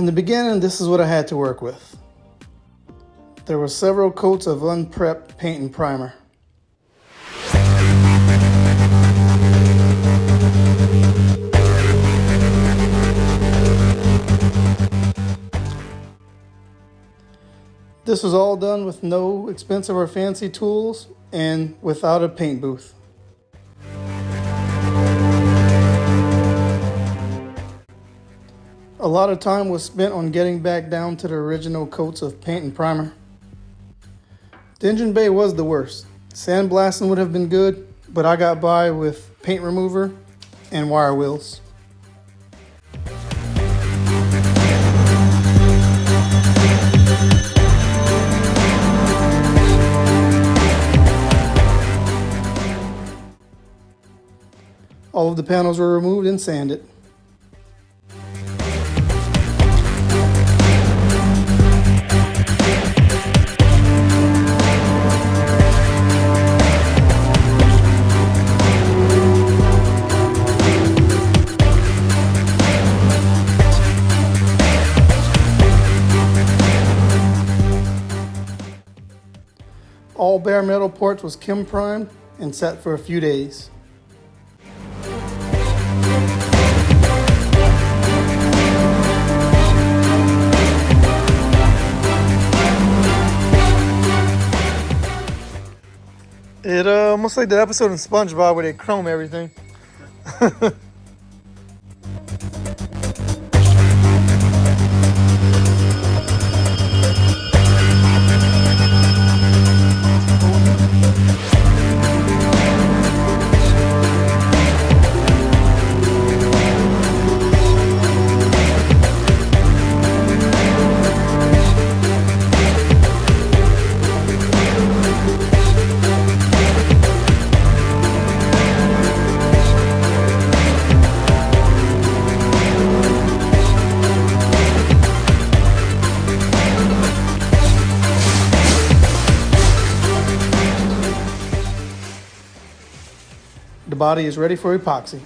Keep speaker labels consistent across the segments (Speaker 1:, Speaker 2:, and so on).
Speaker 1: In the beginning, this is what I had to work with. There were several coats of unprepped paint and primer. This was all done with no expensive or fancy tools and without a paint booth. A lot of time was spent on getting back down to the original coats of paint and primer. The engine bay was the worst. Sandblasting would have been good, but I got by with paint remover and wire wheels. All of the panels were removed and sanded. All bare metal parts was chem primed and sat for a few days. It almost like that episode in SpongeBob where they chrome everything. The body is ready for epoxy.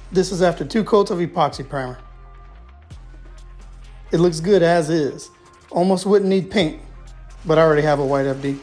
Speaker 1: This is after 2 coats of epoxy primer. It looks good as is. Almost wouldn't need paint, but I already have a white FD.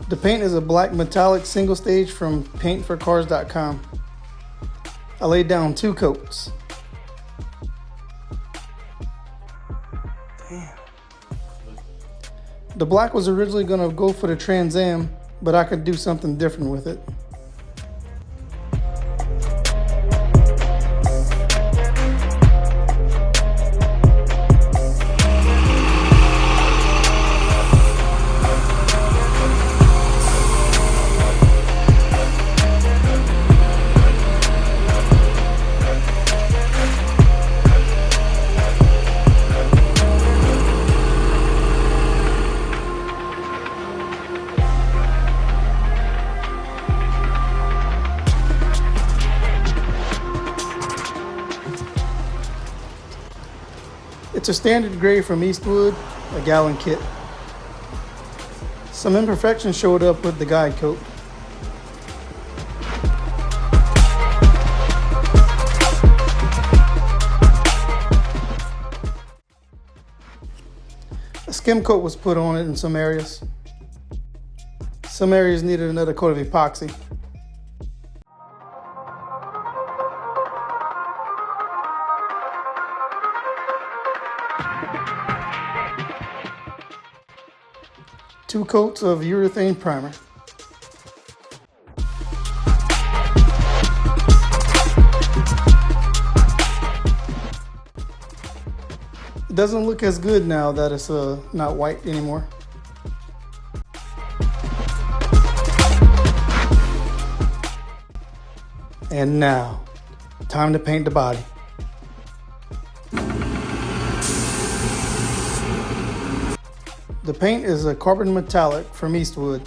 Speaker 1: The paint is a black metallic single stage from paintforcars.com. I laid down 2 coats. Damn. The black was originally going to go for the Trans Am, but I could do something different with it. It's a standard gray from Eastwood, a gallon kit. Some imperfections showed up with the guide coat. A skim coat was put on it in some areas. Some areas needed another coat of epoxy. Two coats of urethane primer. It doesn't look as good now that it's not white anymore. And now, time to paint the body. The paint is a carbon metallic from Eastwood,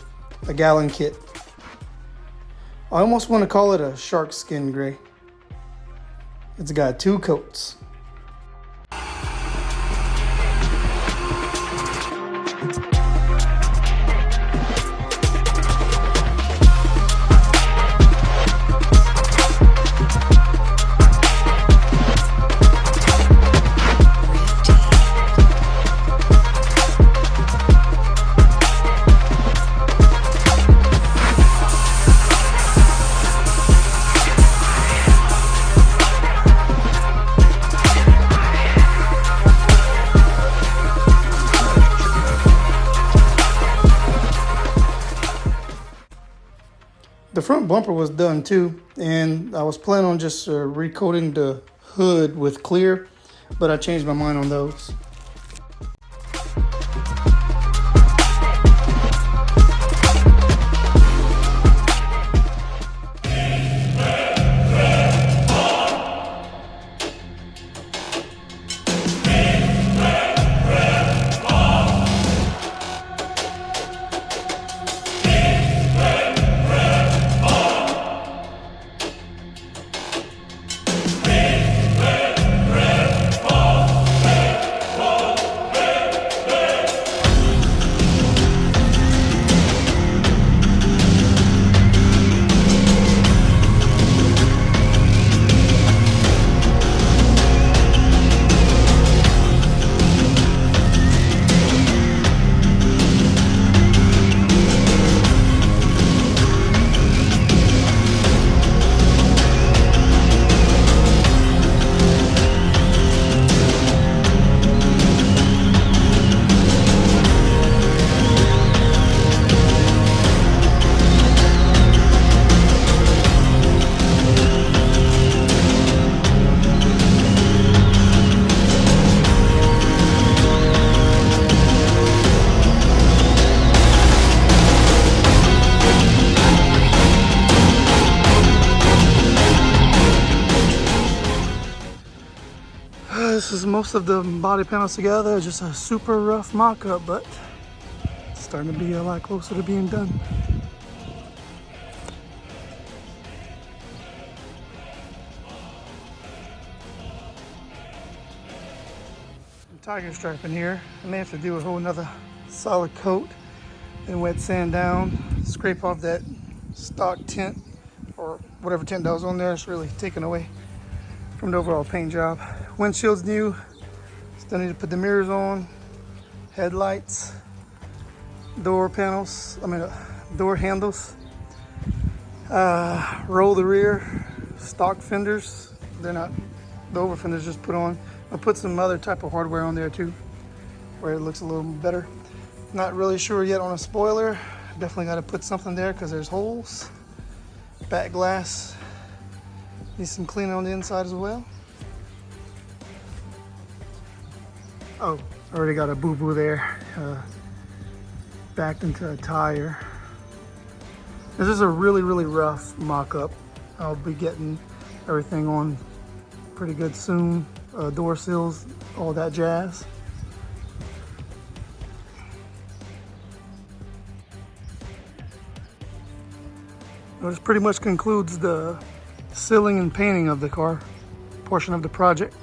Speaker 1: a gallon kit. I almost want to call it a shark skin gray. It's got two coats. The front bumper was done too, and I was planning on just recoating the hood with clear, but I changed my mind on those. This is most of the body panels together, just a super rough mock-up, but it's starting to be a lot closer to being done. Tiger stripe in here. I may have to do a whole nother solid coat and wet sand down, scrape off that stock tint or whatever tint that was on there. It's really taken away from the overall paint job. Windshield's new. Still need to put the mirrors on, headlights, door panels, door handles, roll the rear, stock fenders. They're not, the over fenders just put on. I'll put some other type of hardware on there too, where it looks a little better. Not really sure yet on a spoiler. Definitely got to put something there because there's holes. Back glass needs some cleaning on the inside as well. Oh, already got a boo-boo there. Backed into a tire. This is a really, really rough mock-up. I'll be getting everything on pretty good soon. Door sills, all that jazz. This pretty much concludes the sealing and painting of the car portion of the project.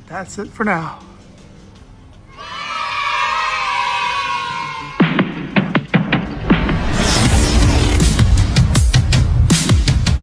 Speaker 1: That's it for now.